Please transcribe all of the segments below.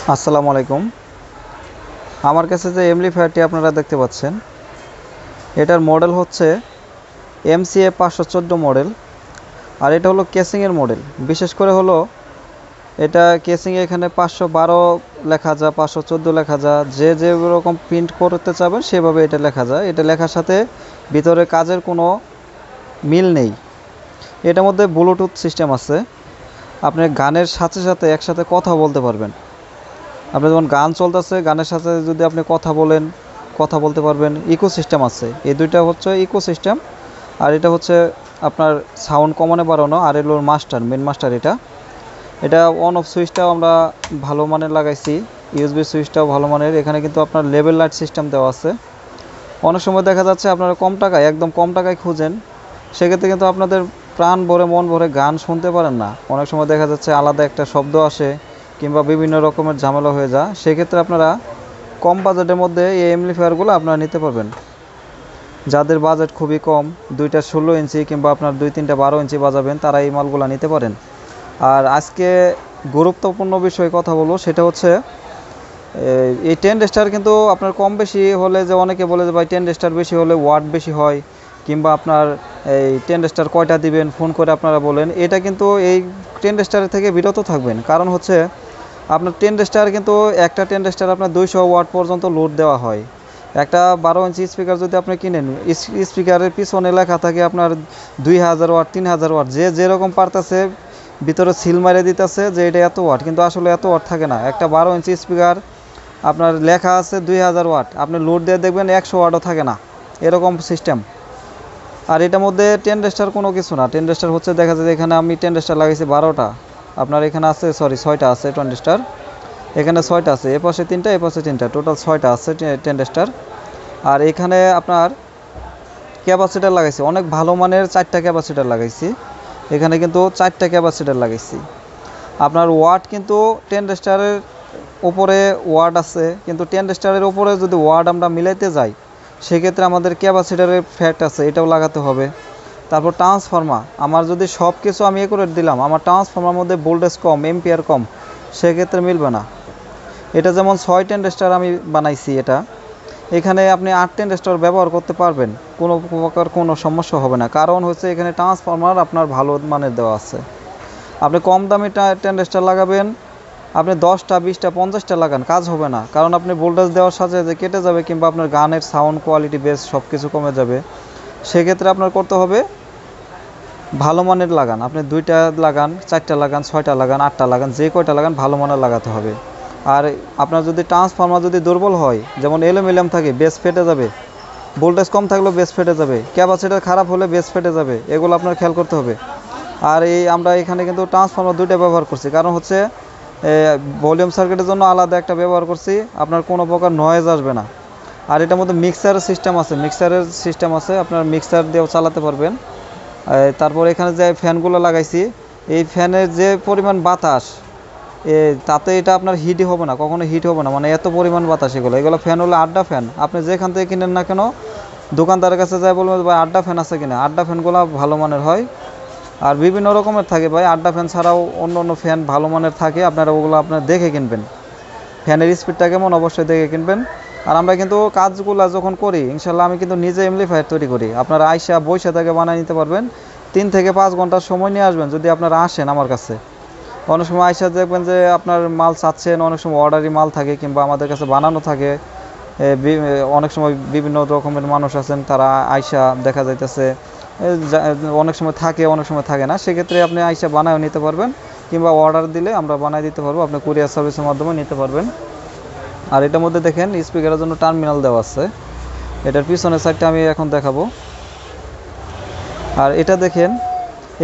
আসসালামু আলাইকুম। আমার কাছে যে এমপ্লিফায়ারটি আপনারা দেখতে পাচ্ছেন, এটার মডেল হচ্ছে MCA 514 মডেল। আর এটা হলো কেসিংয়ের মডেল। বিশেষ করে হলো এটা কেসিংয়ে এখানে 512 লেখা যায়, 514 লেখা যায়। যে রকম প্রিন্ট করতে চাবেন সেভাবে এটা লেখা যায়। এটা লেখার সাথে ভিতরে কাজের কোনো মিল নেই। এটার মধ্যে ব্লুটুথ সিস্টেম আছে। আপনি গানের সাথে সাথে একসাথে কথা বলতে পারবেন। আপনি যখন গান চলতেছে, গানের সাথে যদি আপনি কথা বলেন, কথা বলতে পারবেন। ইকো সিস্টেম আছে। এই দুইটা হচ্ছে ইকো সিস্টেম। আর এটা হচ্ছে আপনার সাউন্ড কমানো বাড়ানো। আর এগুলো মেন মাস্টার। এটা অন অফ সুইচটাও আমরা ভালো মানের লাগাইছি। ইউএসবি সুইচটাও ভালো মানের। এখানে কিন্তু আপনার লেভেল লাইট সিস্টেম দেওয়া আছে। অনেক সময় দেখা যাচ্ছে আপনারা কম টাকায়, একদম কম টাকায় খুঁজেন, সেক্ষেত্রে কিন্তু আপনাদের প্রাণ ভরে মন ভরে গান শুনতে পারেন না। অনেক সময় দেখা যাচ্ছে আলাদা একটা শব্দ আসে কিংবা বিভিন্ন রকমের ঝামেলা হয়ে যায়। সেক্ষেত্রে আপনারা কম বাজেটের মধ্যে এই এমপ্লিফায়ারগুলো আপনারা নিতে পারবেন। যাদের বাজেট খুবই কম, 2টা 16 ইঞ্চি কিংবা আপনার 2-3টা 12 ইঞ্চি বাজাবেন, তারা এই মালগুলো নিতে পারেন। আর আজকে গুরুত্বপূর্ণ বিষয়ে কথা বলবো, সেটা হচ্ছে এই 10 স্টার কিন্তু আপনার কম বেশি হলে, যে অনেকে বলে যে ভাই 10 স্টার বেশি হলে ওয়াট বেশি হয়, কিংবা আপনার এই 10 স্টার কয়টা দিবেন ফোন করে আপনারা বলেন। এটা কিন্তু এই 10 স্টারের থেকে বিরত থাকবেন। কারণ হচ্ছে আপনার 10 স্টার কিন্তু একটা 10 স্টার আপনার 200 ওয়াট পর্যন্ত লোড দেওয়া হয়। একটা 12 ইঞ্চি স্পিকার যদি আপনি কিনেন, স্পিকারের পিছনে লেখা থাকে আপনার 2000 ওয়াট, 3000 ওয়াট। যে যেরকম পারতেছে ভিতরে সিল মারে দিতেছে যে এটা এত ওয়াট, কিন্তু আসলে এত ওয়াট থাকে না। একটা 12 ইঞ্চি স্পিকার আপনার লেখা আছে 2000 ওয়াট, আপনি লোড দিয়ে দেখবেন 100 ওয়াটও থাকে না, এরকম সিস্টেম। আর এটার মধ্যে 10 স্টার কোনো কিছু না। 10 স্টার হচ্ছে, দেখা যায় এখানে আমি 10 স্টার লাগাইছি 12টা, আপনার এখানে আছে 6টা আছে 20 স্টার। এখানে 6টা আছে, এপাশে 3টা এপাশে 3টা, টোটাল 6টা আছে 10 স্টার। আর এখানে আপনার ক্যাপাসিটার লাগাইছি, অনেক ভালো মানের 4টা ক্যাপাসিটার লাগাইছি। এখানে কিন্তু 4টা ক্যাপাসিটার লাগাইছি। আপনার ওয়াট কিন্তু 10 স্টারের উপরে ওয়াট আছে, কিন্তু 10 স্টারের উপরে যদি ওয়াট আমরা মিলাইতে যাই, সেক্ষেত্রে আমাদের ক্যাপাসিটারের ফ্যাট আছে, এটাও লাগাতে হবে। তারপর ট্রান্সফর্মার, আমার যদি সব কিছু আমি করে দিলাম, আমার ট্রান্সফর্মার মধ্যে ভোল্টেজ কম, এম্পিয়ার কম, সেক্ষেত্রে মিলবে না। এটা যেমন 6-10 স্টার আমি বানাইছি, এটা এখানে আপনি 8-10 স্টার ব্যবহার করতে পারবেন, কোনো প্রকার কোনো সমস্যা হবে না। কারণ হচ্ছে এখানে ট্রান্সফর্মার আপনার ভালো মানের দেওয়া আছে। আপনি কম দামি 10 স্টার লাগাবেন, আপনি 10টা 20টা 50টা লাগান, কাজ হবে না। কারণ আপনি ভোল্টেজ দেওয়ার সাথে যে কেটে যাবে, কিংবা আপনার গানের সাউন্ড কোয়ালিটি, বেস সব কিছু কমে যাবে। সেক্ষেত্রে আপনার করতে হবে ভালো মানের লাগান। আপনি 2টা লাগান, 4টা লাগান, 6টা লাগান, 8টা লাগান, যে কয়টা লাগান ভালো মানের লাগাতে হবে। আর আপনার যদি ট্রান্সফর্মার যদি দুর্বল হয়, যেমন এলোমেলাম থাকে, বেস ফেটে যাবে, ভোল্টেজ কম থাকলেও বেস ফেটে যাবে, ক্যাপাসিটার খারাপ হলে বেস ফেটে যাবে, এগুলো আপনার খেয়াল করতে হবে। আর আমরা এখানে কিন্তু ট্রান্সফর্মার 2টা ব্যবহার করছি, কারণ হচ্ছে ভলিউম সার্কিটের জন্য আলাদা একটা ব্যবহার করছি, আপনার কোনো প্রকার নয়েজ আসবে না। আর এটার মধ্যে মিক্সারের সিস্টেম আছে, আপনার মিক্সার দিয়েও চালাতে পারবেন। তারপর এখানে যে ফ্যানগুলো লাগাইছি, এই ফ্যানের যে পরিমাণ বাতাস, তাতে এটা আপনার হিটই হবে না, কখনো হিট হবে না, মানে এত পরিমাণ বাতাস। এগুলো ফ্যান হলো আড্ডা ফ্যান। আপনি যেখান থেকে কিনেন না কেন, দোকানদারের কাছে যায় বলবেন ভাই আড্ডা ফ্যান আছে কিনা। আড্ডা ফ্যানগুলো ভালো মানের হয়। আর বিভিন্ন রকমের থাকে ভাই, আড্ডা ফ্যান ছাড়াও অন্য অন্য ফ্যান ভালো মানের থাকে, আপনারা ওগুলো আপনার দেখে কিনবেন। ফ্যানের স্পিডটা কেমন অবশ্যই দেখে কিনবেন। আর আমরা কিন্তু কাজগুলো যখন করি, ইনশাল্লাহ আমি কিন্তু নিজে এমপ্লিফায়ার তৈরি করি। আপনারা আইসা বইসা থেকে বানিয়ে নিতে পারবেন। 3 থেকে 5 ঘন্টার সময় নিয়ে আসবেন যদি আপনারা আসেন আমার কাছে। অনেক সময় আইসা দেখবেন যে আপনার মাল চাচ্ছেন, অনেক সময় অর্ডারি মাল থাকে, কিংবা আমাদের কাছে বানানো থাকে। অনেক সময় বিভিন্ন রকমের মানুষ আছেন, তারা আইসা দেখা যাইতেছে অনেক সময় থাকে, অনেক সময় থাকে না। সেক্ষেত্রে আপনি আইসা বানায়ও নিতে পারবেন, কিংবা অর্ডার দিলে আমরা বানাই দিতে পারবো, আপনি কুরিয়ার সার্ভিসের মাধ্যমে নিতে পারবেন। আর এটার মধ্যে দেখেন স্পিকারের জন্য টার্মিনাল দেওয়া আছে। এটার পিছনের সাইডটা আমি এখন দেখাবো। আর এটা দেখেন,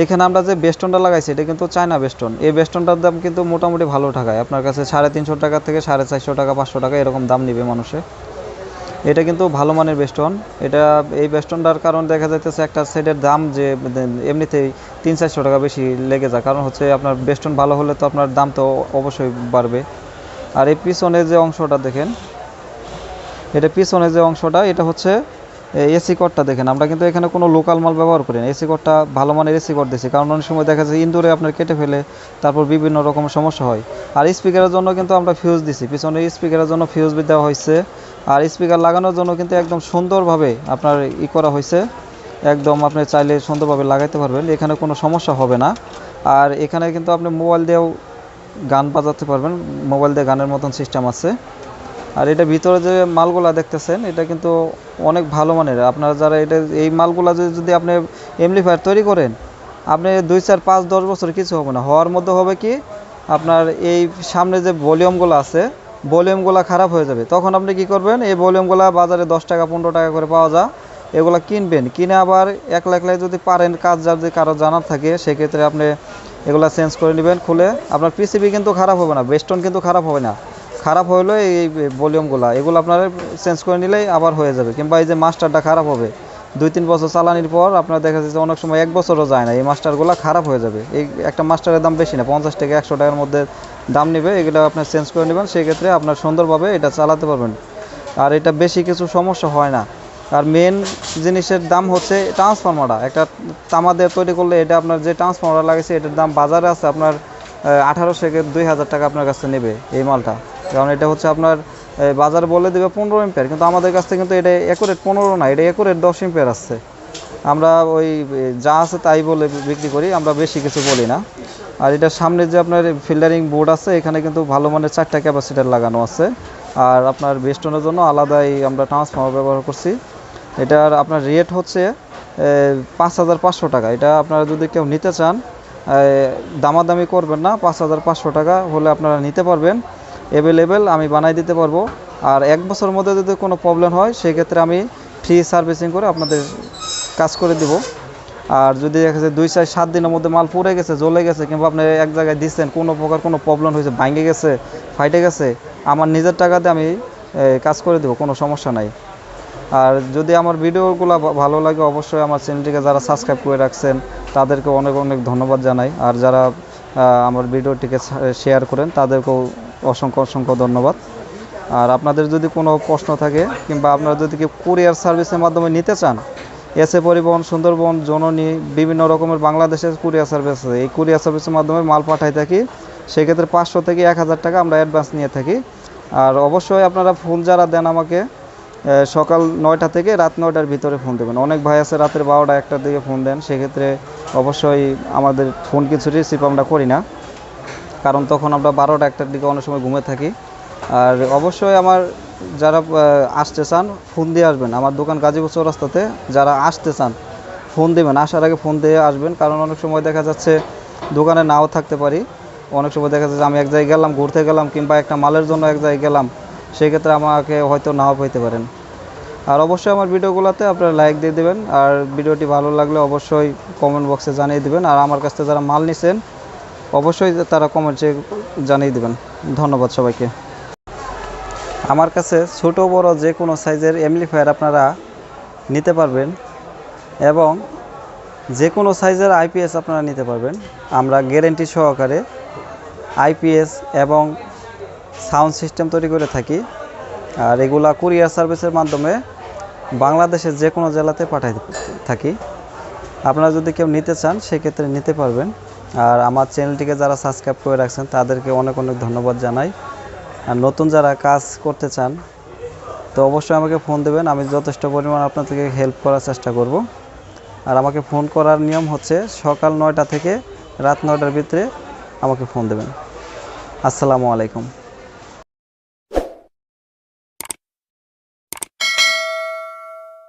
এখানে আমরা যে বেস্টনটা লাগাইছি, এটা কিন্তু চায়না বেস্টন। এই বেস্টনটার দাম কিন্তু মোটামুটি ভালো টাকায়, আপনার কাছে 350 টাকা থেকে 450 টাকা, 500 টাকা এরকম দাম নিবে মানুষে। এটা কিন্তু ভালো মানের বেস্টন। এই বেস্টনটার কারণ দেখা যাইতেছে একটা সেটের দাম যে এমনিতেই 300-400 টাকা বেশি লেগে যায়। কারণ হচ্ছে আপনার বেস্টন ভালো হলে তো আপনার দাম তো অবশ্যই বাড়বে। আর এই পিছনে যে অংশটা দেখেন, এটা পিছনে যে অংশটা, এটা হচ্ছে এসি কর্ডটা দেখেন, আমরা কিন্তু এখানে কোনো লোকাল মাল ব্যবহার করি না। এসি কর্ডটা ভালো মানের এসি কর্ড দিয়েছি, কারণ অনেক সময় দেখা যায় ইনডোরে আপনার কেটে ফেলে, তারপর বিভিন্ন রকম সমস্যা হয়। আর স্পিকারের জন্য কিন্তু আমরা ফিউজ দিছি, পিছনে স্পিকারের জন্য ফিউজ দেওয়া হয়েছে। আর স্পিকার লাগানোর জন্য কিন্তু একদম সুন্দরভাবে আপনার করা হয়েছে, একদম আপনি চাইলে সুন্দরভাবে লাগাইতে পারবেন, এখানে কোনো সমস্যা হবে না। আর এখানে কিন্তু আপনি মোবাইল দিয়েও গান বাজাতে পারবেন, মোবাইল দিয়ে গানের মতন সিস্টেম আছে। আর এটা ভিতরে যে মালগুলা দেখতেছেন এটা কিন্তু অনেক ভালো মানের। আপনারা যারা এটা এই মালগুলা যদি আপনি এমপ্লিফায়ার তৈরি করেন, আপনি 2 4 5 10 বছর কিছু হবে না। হওয়ার মধ্যে হবে কি, আপনার এই সামনে যে ভলিউমগুলো আছে, ভলিউমগুলো খারাপ হয়ে যাবে। তখন আপনি কি করবেন, এই ভলিউমগুলো বাজারে 10 টাকা 15 টাকা করে পাওয়া যায়, এগুলো কিনবেন, কিনে আবার একলা যদি পারেন কাজ যদি কারো জানার থাকে, সেক্ষেত্রে আপনি এগুলো চেঞ্জ করে নেবেন খুলে। আপনার পিসিবি কিন্তু খারাপ হবে না, বেস্টন কিন্তু খারাপ হবে না। খারাপ হইলো এই ভলিউমগুলো, এগুলো আপনারা চেঞ্জ করে নিলেই আবার হয়ে যাবে। কিংবা এই যে মাস্টারটা খারাপ হবে 2-3 বছর চালানির পর, আপনার দেখা যাচ্ছে অনেক সময় 1 বছরও যায় না, এই মাস্টারগুলো খারাপ হয়ে যাবে। এই একটা মাস্টারের দাম বেশি না, 50 থেকে 100 টাকার মধ্যে দাম নেবে। এগুলো আপনার চেঞ্জ করে নেবেন, সেক্ষেত্রে আপনার সুন্দরভাবে এটা চালাতে পারবেন। আর এটা বেশি কিছু সমস্যা হয় না। আর মেন জিনিসের দাম হচ্ছে ট্রান্সফরমারটা। একটা তামা দিয়ে তৈরি করলে এটা আপনার যে ট্রান্সফরমার লাগেছে, এটার দাম বাজারে আছে আপনার 1800 থেকে 2000 টাকা আপনার কাছে নেবে এই মালটা। কারণ এটা হচ্ছে আপনার বাজারে বলে দেবে 15 এম্পিয়ার, কিন্তু আমাদের কাছ থেকে কিন্তু এটা একুরেট 15 না, এটা একুরেট 10 এম্পিয়ার আসছে। আমরা ওই যা আছে তাই বলে বিক্রি করি, আমরা বেশি কিছু বলি না। আর এটার সামনে যে আপনার ফিল্টারিং বোর্ড আছে, এখানে কিন্তু ভালো মানের 4টা ক্যাপাসিটার লাগানো আছে। আর আপনার বেস্টনের জন্য আলাদাই আমরা ট্রান্সফর্মার ব্যবহার করছি। এটার আপনার রেট হচ্ছে 5500 টাকা। এটা আপনারা যদি কেউ নিতে চান, দামাদামি করবেন না, 5500 টাকা হলে আপনারা নিতে পারবেন। অ্যাভেলেবেল আমি বানাই দিতে পারবো। আর 1 বছরের মধ্যে যদি কোনো প্রবলেম হয়, সেক্ষেত্রে আমি ফ্রি সার্ভিসিং করে আপনাদের কাজ করে দেব। আর যদি দেখা যায় 2 4 7 দিনের মধ্যে মাল পুড়ে গেছে, জ্বলে গেছে, কিংবা আপনি এক জায়গায় দিচ্ছেন, কোনো প্রকার কোনো প্রবলেম হয়েছে, ভাঙে গেছে, ফাইটে গেছে, আমার নিজের টাকাতে আমি কাজ করে দেবো, কোনো সমস্যা নাই। আর যদি আমার ভিডিওগুলো ভালো লাগে, অবশ্যই আমার চ্যানেলটিকে যারা সাবস্ক্রাইব করে রাখছেন তাদেরকে অনেক অনেক ধন্যবাদ জানাই। আর যারা আমার ভিডিওটিকে শেয়ার করেন তাদেরকেও অসংখ্য অসংখ্য ধন্যবাদ। আর আপনাদের যদি কোনো প্রশ্ন থাকে, কিংবা আপনারা যদি কেউ কুরিয়ার সার্ভিসের মাধ্যমে নিতে চান, এসএ পরিবহন, সুন্দরবন, জননী, বিভিন্ন রকমের বাংলাদেশের কুরিয়ার সার্ভিস আছে। এই কুরিয়ার সার্ভিসের মাধ্যমে মাল পাঠাই থাকি, সেক্ষেত্রে 500 থেকে 1000 টাকা আমরা অ্যাডভান্স নিয়ে থাকি। আর অবশ্যই আপনারা ফোন যারা দেন আমাকে, সকাল 9টা থেকে রাত 9টার ভিতরে ফোন দেবেন। অনেক ভাই আছে রাতের 12টা 1টার দিকে ফোন দেন, সেক্ষেত্রে অবশ্যই আমাদের ফোন কিছু রিসিভ আমরা করি না, কারণ তখন আমরা 12টা 1টার দিকে অনেক সময় ঘুমে থাকি। আর অবশ্যই আমার যারা আসতে চান, ফোন দিয়ে আসবেন। আমার দোকান গাজীপুর চৌরাস্তাতে, যারা আসতে চান ফোন দেবেন, আসার আগে ফোন দিয়ে আসবেন। কারণ অনেক সময় দেখা যাচ্ছে দোকানে নাও থাকতে পারি, অনেক সময় দেখা যাচ্ছে আমি এক জায়গায় গেলাম, ঘুরতে গেলাম, কিংবা একটা মালের জন্য এক জায়গায় গেলাম, সেক্ষেত্রে আমাকে হয়তো নাও পেতে পারেন। আর অবশ্যই আমার ভিডিওগুলোতে আপনারা লাইক দিয়ে দেবেন। আর ভিডিওটি ভালো লাগলে অবশ্যই কমেন্ট বক্সে জানিয়ে দেবেন। আর আমার কাছ থেকে যারা মাল নিছেন, অবশ্যই তারা কমেন্টে জানিয়ে দেবেন। ধন্যবাদ সবাইকে। আমার কাছে ছোট বড় যে কোনো সাইজের অ্যামপ্লিফায়ার আপনারা নিতে পারবেন, এবং যে কোনো সাইজের আইপিএস আপনারা নিতে পারবেন। আমরা গ্যারেন্টি সহকারে আইপিএস এবং সাউন্ড সিস্টেম তৈরি করে থাকি। আর এগুলা কুরিয়ার সার্ভিসের মাধ্যমে বাংলাদেশের যে কোনো জেলাতে পাঠাই থাকি। আপনারা যদি কেউ নিতে চান, সেক্ষেত্রে নিতে পারবেন। আর আমার চ্যানেলটিকে যারা সাবস্ক্রাইব করে রাখছেন তাদেরকে অনেক অনেক ধন্যবাদ জানাই। আর নতুন যারা কাজ করতে চান, তো অবশ্যই আমাকে ফোন দেবেন, আমি যথেষ্ট পরিমাণ আপনাদেরকে হেল্প করার চেষ্টা করব। আর আমাকে ফোন করার নিয়ম হচ্ছে সকাল 9টা থেকে রাত 9টার ভিতরে আমাকে ফোন দেবেন। আসসালামু আলাইকুম।